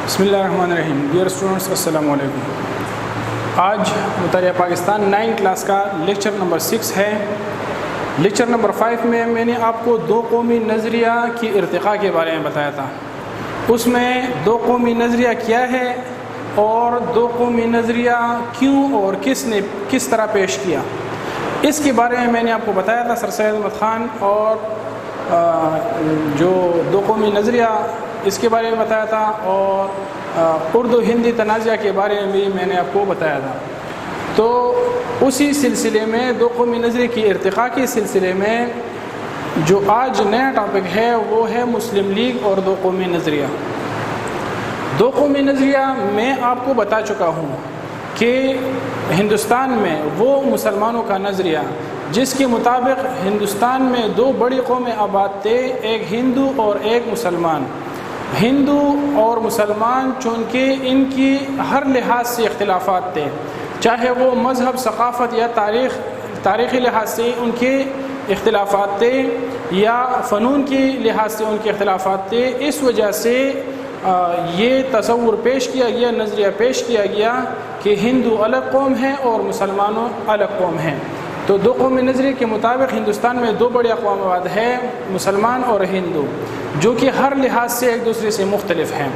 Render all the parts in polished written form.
بسم اللہ الرحمن الرحیم. ڈیئر اسٹوڈنٹس، السلام علیکم. آج مطالعہ پاکستان 9 کلاس کا لیکچر نمبر 6 ہے. لیکچر نمبر 5 میں نے آپ کو دو قومی نظریہ کی ارتقاء کے بارے میں بتایا تھا. اس میں دو قومی نظریہ کیا ہے اور دو قومی نظریہ کیوں اور کس نے کس طرح پیش کیا، اس کے بارے میں نے آپ کو بتایا تھا. سر سید احمد خان اور جو دو قومی نظریہ اس کے بارے میں بتایا تھا، اور اردو ہندی تنازعہ کے بارے میں بھی میں نے آپ کو بتایا تھا. تو اسی سلسلے میں دو قومی نظریے کی ارتقاء کے سلسلے میں جو آج نیا ٹاپک ہے وہ ہے مسلم لیگ اور دو قومی نظریہ. دو قومی نظریہ میں آپ کو بتا چکا ہوں کہ ہندوستان میں وہ مسلمانوں کا نظریہ جس کے مطابق ہندوستان میں دو بڑی قومیں آباد تھے، ایک ہندو اور ایک مسلمان. ہندو اور مسلمان چونکہ ان کی ہر لحاظ سے اختلافات تھے، چاہے وہ مذہب، ثقافت یا تاریخی لحاظ سے ان کے اختلافات تھے یا فنون کی لحاظ سے ان کے اختلافات تھے. اس وجہ سے یہ تصور پیش کیا گیا، نظریہ پیش کیا گیا کہ ہندو الگ قوم ہیں اور مسلمانوں الگ قوم ہیں. تو دو قومی نظریے کے مطابق ہندوستان میں دو بڑے اقوام آباد ہیں، مسلمان اور ہندو، جو کہ ہر لحاظ سے ایک دوسرے سے مختلف ہیں.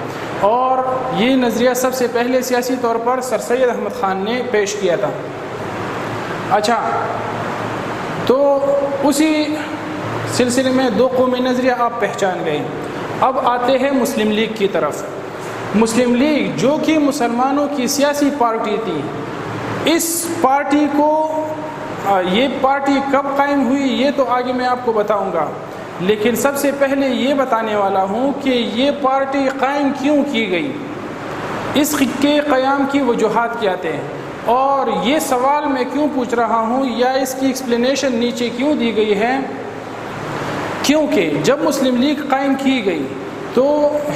اور یہ نظریہ سب سے پہلے سیاسی طور پر سر سید احمد خان نے پیش کیا تھا. اچھا، تو اسی سلسلے میں دو قومی نظریہ آپ پہچان گئے. اب آتے ہیں مسلم لیگ کی طرف. مسلم لیگ جو کہ مسلمانوں کی سیاسی پارٹی تھی، اس پارٹی کو یہ پارٹی کب قائم ہوئی یہ تو آگے میں آپ کو بتاؤں گا، لیکن سب سے پہلے یہ بتانے والا ہوں کہ یہ پارٹی قائم کیوں کی گئی، اس کے قیام کی وجوہات کیا تھے، اور یہ سوال میں کیوں پوچھ رہا ہوں یا اس کی ایکسپلینیشن نیچے کیوں دی گئی ہے. کیونکہ جب مسلم لیگ قائم کی گئی تو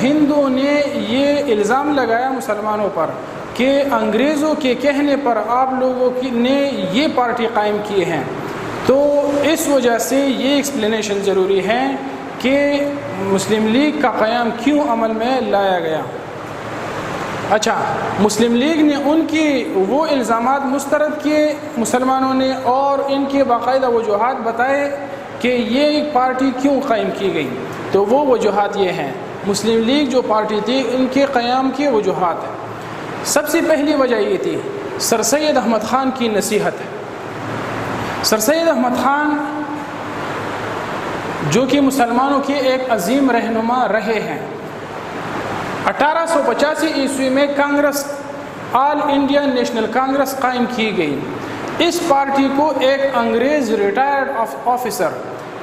ہندوؤں نے یہ الزام لگایا مسلمانوں پر کہ انگریزوں کے کہنے پر آپ لوگوں نے یہ پارٹی قائم کی ہے. تو اس وجہ سے یہ ایکسپلینیشن ضروری ہے کہ مسلم لیگ کا قیام کیوں عمل میں لایا گیا. اچھا، مسلم لیگ نے ان کی وہ الزامات مسترد کیے مسلمانوں نے، اور ان کے باقاعدہ وجوہات بتائے کہ یہ پارٹی کیوں قائم کی گئی. تو وہ وجوہات یہ ہیں، مسلم لیگ جو پارٹی تھی ان کے قیام کی وجوہات ہیں. سب سے پہلی وجہ یہ تھی سر سید احمد خان کی نصیحت. سر سید احمد خان جو کہ مسلمانوں کے ایک عظیم رہنما رہے ہیں. 1885 عیسوی میں کانگریس، آل انڈیا نیشنل کانگریس قائم کی گئی. اس پارٹی کو ایک انگریز ریٹائرڈ آفیسر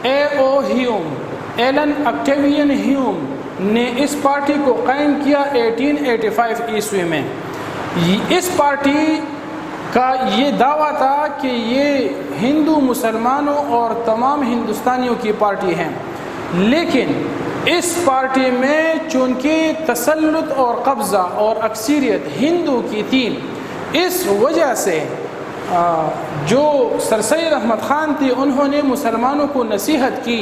A.O. ہیوم، ایلن اکٹیوین ہیوم نے اس پارٹی کو قائم کیا 1885 عیسوی میں. اس پارٹی کا یہ دعویٰ تھا کہ یہ ہندو مسلمانوں اور تمام ہندوستانیوں کی پارٹی ہے، لیکن اس پارٹی میں چونکہ تسلط اور قبضہ اور اکثریت ہندو کی تھی، اس وجہ سے جو سر سید احمد خان تھے انہوں نے مسلمانوں کو نصیحت کی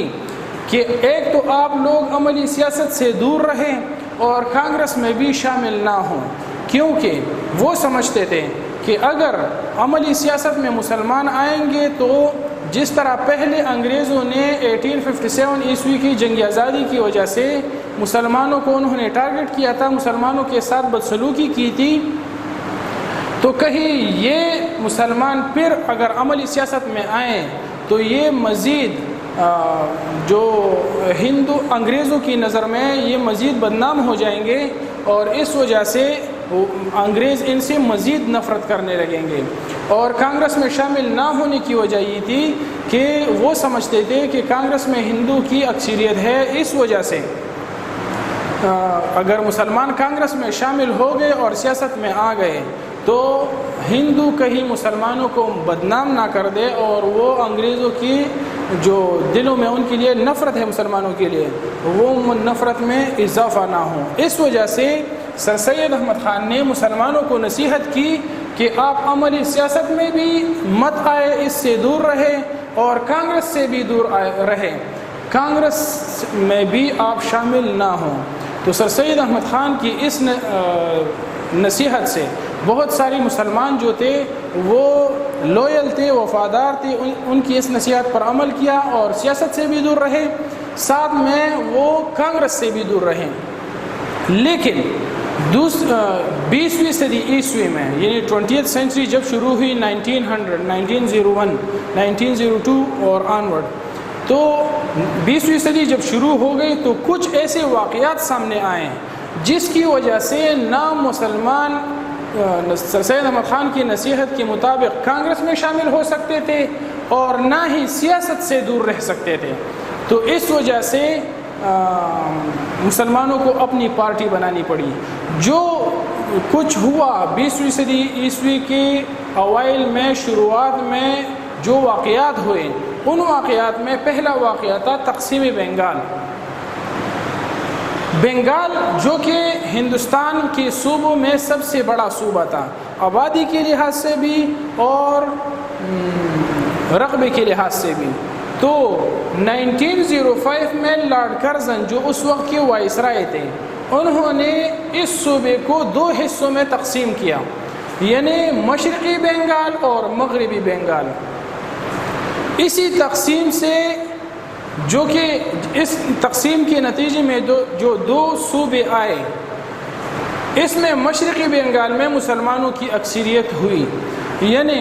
کہ ایک تو آپ لوگ عملی سیاست سے دور رہیں اور کانگریس میں بھی شامل نہ ہوں، کیونکہ وہ سمجھتے تھے کہ اگر عملی سیاست میں مسلمان آئیں گے تو جس طرح پہلے انگریزوں نے 1857 عیسوی کی جنگ آزادی کی وجہ سے مسلمانوں کو انہوں نے ٹارگٹ کیا تھا، مسلمانوں کے ساتھ بدسلوکی کی تھی، تو کہیں یہ مسلمان پھر اگر عملی سیاست میں آئیں تو یہ مزید جو ہندو انگریزوں کی نظر میں یہ مزید بدنام ہو جائیں گے، اور اس وجہ سے انگریز ان سے مزید نفرت کرنے لگیں گے. اور کانگریس میں شامل نہ ہونے کی وجہ یہ تھی کہ وہ سمجھتے تھے کہ کانگریس میں ہندو کی اکثریت ہے، اس وجہ سے اگر مسلمان کانگریس میں شامل ہو گئے اور سیاست میں آ گئے تو ہندو کہیں مسلمانوں کو بدنام نہ کر دے اور وہ انگریزوں کی جو دلوں میں ان کے لیے نفرت ہے مسلمانوں کے لیے، وہ نفرت میں اضافہ نہ ہو. اس وجہ سے سر سید احمد خان نے مسلمانوں کو نصیحت کی کہ آپ عملی سیاست میں بھی مت آئے، اس سے دور رہے، اور کانگریس سے بھی دور رہے، کانگریس میں بھی آپ شامل نہ ہوں. تو سر سید احمد خان کی اس نصیحت سے بہت ساری مسلمان جو تھے وہ لویل تھے، وفادار تھے، ان کی اس نصیحت پر عمل کیا اور سیاست سے بھی دور رہے، ساتھ میں وہ کانگریس سے بھی دور رہے۔ لیکن 20ویں صدی عیسوی میں یعنی 20th سینچری جب شروع ہوئی 1900 1901 1902 اور آنورڈ، تو 20ویں صدی جب شروع ہو گئی تو کچھ ایسے واقعات سامنے آئے جس کی وجہ سے نہ مسلمان سر سید احمد خان کی نصیحت کے مطابق کانگریس میں شامل ہو سکتے تھے اور نہ ہی سیاست سے دور رہ سکتے تھے۔ تو اس وجہ سے مسلمانوں کو اپنی پارٹی بنانی پڑی۔ جو کچھ ہوا 20ویں صدی عیسوی کے اوائل میں، شروعات میں جو واقعات ہوئے، ان واقعات میں پہلا واقعہ تھا تقسیم بنگال۔ بنگال جو کہ ہندوستان کے صوبوں میں سب سے بڑا صوبہ تھا، آبادی کے لحاظ سے بھی اور رقبے کے لحاظ سے بھی۔ تو 1905 میں لارڈ کرزن جو اس وقت کے وائسرائے تھے، انہوں نے اس صوبے کو 2 حصوں میں تقسیم کیا، یعنی مشرقی بنگال اور مغربی بنگال۔ اسی تقسیم سے جو کہ اس تقسیم کے نتیجے میں جو 2 صوبے آئے، اس میں مشرقی بنگال میں مسلمانوں کی اکثریت ہوئی، یعنی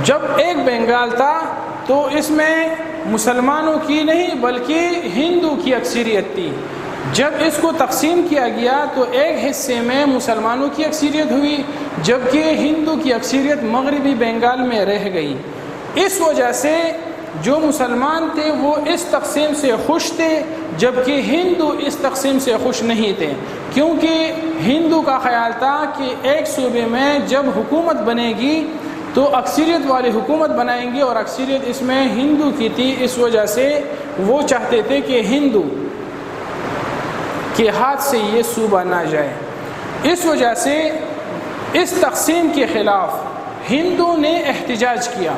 جب ایک بنگال تھا تو اس میں مسلمانوں کی نہیں بلکہ ہندو کی اکثریت تھی۔ جب اس کو تقسیم کیا گیا تو ایک حصے میں مسلمانوں کی اکثریت ہوئی جبکہ ہندو کی اکثریت مغربی بنگال میں رہ گئی۔ اس وجہ سے جو مسلمان تھے وہ اس تقسیم سے خوش تھے جبکہ ہندو اس تقسیم سے خوش نہیں تھے، کیونکہ ہندو کا خیال تھا کہ ایک صوبے میں جب حکومت بنے گی تو اکثریت والی حکومت بنائیں گے اور اکثریت اس میں ہندو کی تھی، اس وجہ سے وہ چاہتے تھے کہ ہندو کے ہاتھ سے یہ صوبہ نہ جائے۔ اس وجہ سے اس تقسیم کے خلاف ہندو نے احتجاج کیا،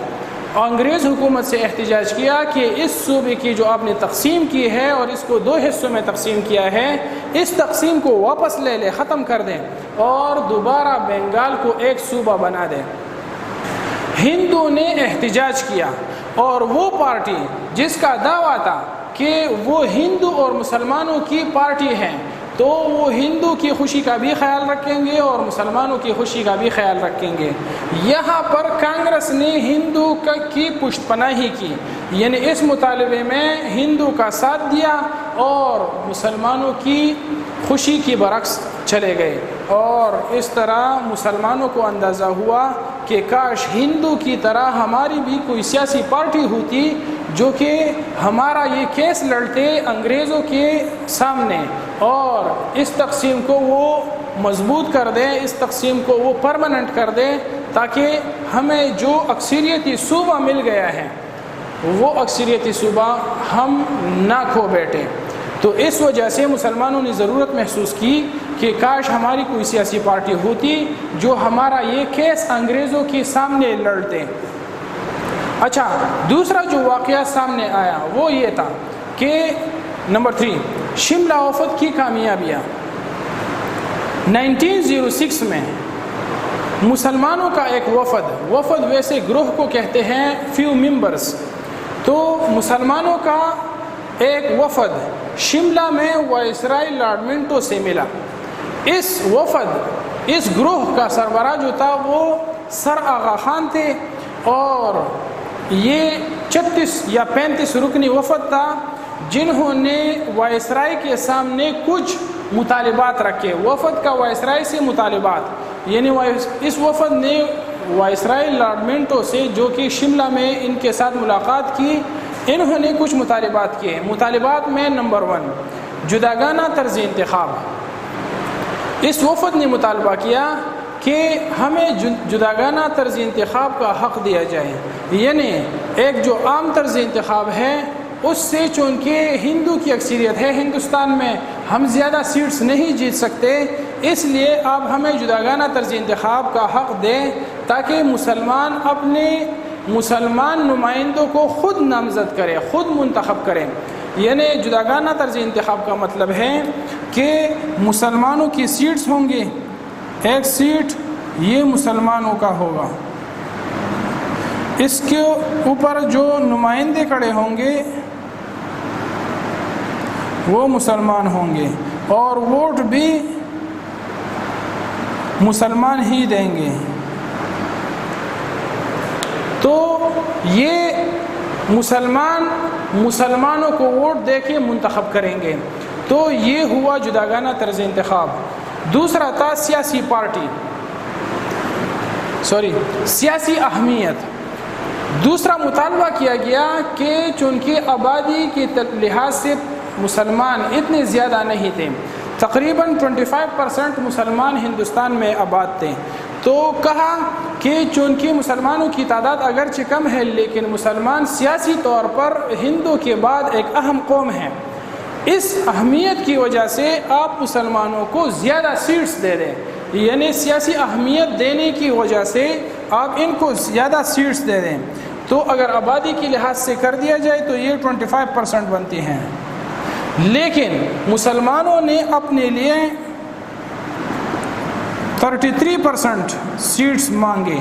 انگریز حکومت سے احتجاج کیا کہ اس صوبے کی جو آپ نے تقسیم کی ہے اور اس کو 2 حصوں میں تقسیم کیا ہے، اس تقسیم کو واپس لے لے، ختم کر دیں اور دوبارہ بنگال کو ایک صوبہ بنا دیں۔ ہندو نے احتجاج کیا اور وہ پارٹی جس کا دعویٰ تھا کہ وہ ہندو اور مسلمانوں کی پارٹی ہے، تو وہ ہندو کی خوشی کا بھی خیال رکھیں گے اور مسلمانوں کی خوشی کا بھی خیال رکھیں گے۔ یہاں پر کانگریس نے ہندو کی پشت پناہی کی، یعنی اس مطالبے میں ہندو کا ساتھ دیا اور مسلمانوں کی خوشی کی برعکس چلے گئے، اور اس طرح مسلمانوں کو اندازہ ہوا کہ کاش ہندو کی طرح ہماری بھی کوئی سیاسی پارٹی ہوتی جو کہ ہمارا یہ کیس لڑتے انگریزوں کے سامنے اور اس تقسیم کو وہ مضبوط کر دیں، اس تقسیم کو وہ پرماننٹ کر دیں، تاکہ ہمیں جو اکثریتی صوبہ مل گیا ہے وہ اکثریتی صوبہ ہم نہ کھو بیٹھیں۔ تو اس وجہ سے مسلمانوں نے ضرورت محسوس کی کہ کاش ہماری کوئی سیاسی پارٹی ہوتی جو ہمارا یہ کیس انگریزوں کے سامنے لڑتے۔ اچھا، دوسرا جو واقعہ سامنے آیا وہ یہ تھا کہ نمبر 3 شملہ وفد کی کامیابیاں۔ 1906 میں مسلمانوں کا ایک وفد ویسے گروہ کو کہتے ہیں فیو ممبرز، تو مسلمانوں کا ایک وفد شملہ میں وائسرائے لارڈ منٹو سے ملا۔ اس گروہ کا سربراہ جو تھا وہ سر آغا خان تھے، اور یہ 36 یا 35 رکنی وفد تھا جنہوں نے وائسرائے کے سامنے کچھ مطالبات رکھے۔ وفد کا وائسرائے سے مطالبات، یعنی اس وفد نے وائسرائے لارڈ منٹو سے جو کہ شملہ میں ان کے ساتھ ملاقات کی، انہوں نے کچھ مطالبات کیے۔ مطالبات میں نمبر 1 جداگانہ طرز انتخاب۔ اس وفد نے مطالبہ کیا کہ ہمیں جداگانہ طرز انتخاب کا حق دیا جائے، یعنی ایک جو عام طرز انتخاب ہے اس سے، چونکہ ہندو کی اکثریت ہے ہندوستان میں، ہم زیادہ سیٹس نہیں جیت سکتے، اس لیے آپ ہمیں جداگانہ طرز انتخاب کا حق دیں تاکہ مسلمان اپنے مسلمان نمائندوں کو خود نامزد کرے، خود منتخب کریں۔ یعنی جداگانہ طرز انتخاب کا مطلب ہے کہ مسلمانوں کی سیٹس ہوں گی، ایک سیٹ یہ مسلمانوں کا ہوگا، اس کے اوپر جو نمائندے کھڑے ہوں گے وہ مسلمان ہوں گے اور ووٹ بھی مسلمان ہی دیں گے۔ تو یہ مسلمانوں کو ووٹ دے کے منتخب کریں گے۔ تو یہ ہوا جداگانہ طرز انتخاب۔ دوسرا تھا سیاسی اہمیت۔ دوسرا مطالبہ کیا گیا کہ چونکہ آبادی کے لحاظ سے مسلمان اتنے زیادہ نہیں تھے، تقریباً 25% مسلمان ہندوستان میں آباد تھے، تو کہا کہ چونکہ مسلمانوں کی تعداد اگرچہ کم ہے لیکن مسلمان سیاسی طور پر ہندو کے بعد ایک اہم قوم ہے، اس اہمیت کی وجہ سے آپ مسلمانوں کو زیادہ سیٹس دے دیں، یعنی سیاسی اہمیت دینے کی وجہ سے آپ ان کو زیادہ سیٹس دے دیں۔ تو اگر آبادی کے لحاظ سے کر دیا جائے تو یہ 25% بنتی ہیں، لیکن مسلمانوں نے اپنے لیے 33% سیٹس مانگے،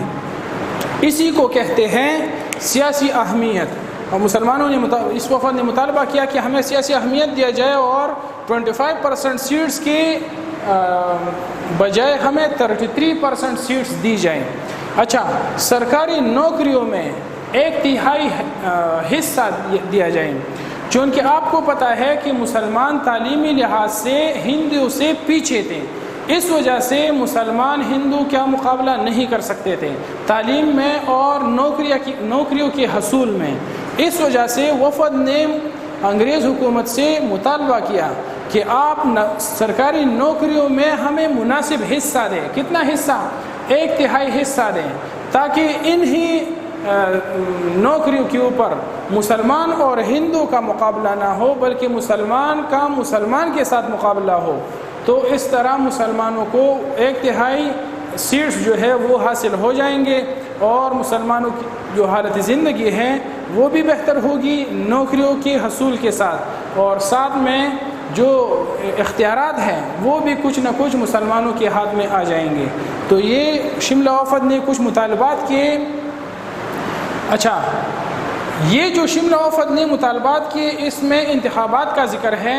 اسی کو کہتے ہیں سیاسی اہمیت۔ اور مسلمانوں نے اس وفد نے مطالبہ کیا کہ ہمیں سیاسی اہمیت دیا جائے اور 25% سیٹس کے بجائے ہمیں 33% سیٹس دی جائیں۔ اچھا، سرکاری نوکریوں میں 1/3 حصہ دیا جائے، چونکہ آپ کو پتہ ہے کہ مسلمان تعلیمی لحاظ سے ہندو سے پیچھے تھے، اس وجہ سے مسلمان ہندو کا مقابلہ نہیں کر سکتے تھے تعلیم میں اور نوکریوں کے حصول میں۔ اس وجہ سے وفد نے انگریز حکومت سے مطالبہ کیا کہ آپ سرکاری نوکریوں میں ہمیں مناسب حصہ دیں۔ کتنا حصہ؟ 1/3 حصہ دیں، تاکہ انہی نوکریوں کے اوپر مسلمان اور ہندو کا مقابلہ نہ ہو بلکہ مسلمان کا مسلمان کے ساتھ مقابلہ ہو۔ تو اس طرح مسلمانوں کو 1/3 سیٹس جو ہے وہ حاصل ہو جائیں گے اور مسلمانوں کی جو حالت زندگی ہے وہ بھی بہتر ہوگی نوکریوں کے حصول کے ساتھ، اور ساتھ میں جو اختیارات ہیں وہ بھی کچھ نہ کچھ مسلمانوں کے ہاتھ میں آ جائیں گے۔ تو یہ شملہ وفد نے کچھ مطالبات کیے۔ اچھا، یہ جو شملہ وفد نے مطالبات کیے اس میں انتخابات کا ذکر ہے،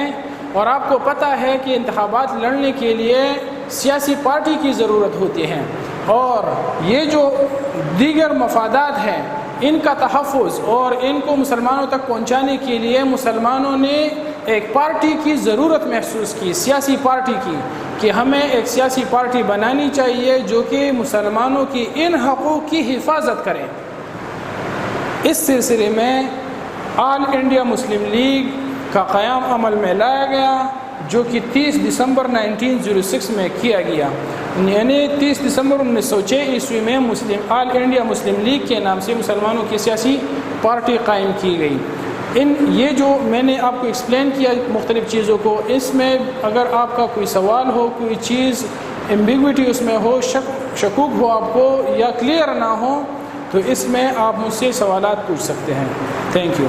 اور آپ کو پتہ ہے کہ انتخابات لڑنے کے لیے سیاسی پارٹی کی ضرورت ہوتی ہے، اور یہ جو دیگر مفادات ہیں ان کا تحفظ اور ان کو مسلمانوں تک پہنچانے کے لیے مسلمانوں نے ایک پارٹی کی ضرورت محسوس کی، سیاسی پارٹی کی، کہ ہمیں ایک سیاسی پارٹی بنانی چاہیے جو کہ مسلمانوں کی ان حقوق کی حفاظت کرے۔ اس سلسلے میں آل انڈیا مسلم لیگ کا قیام عمل میں لایا گیا، جو کہ 30 دسمبر 1906 میں کیا گیا، یعنی 30 دسمبر 1906 عیسوی میں آل انڈیا مسلم لیگ کے نام سے مسلمانوں کی سیاسی پارٹی قائم کی گئی۔ یہ جو میں نے آپ کو ایکسپلین کیا مختلف چیزوں کو، اس میں اگر آپ کا کوئی سوال ہو، کوئی چیز ایمبیگوٹی اس میں ہو، شکوک ہو آپ کو یا کلیئر نہ ہو، تو اس میں آپ مجھ سے سوالات پوچھ سکتے ہیں۔ Thank you.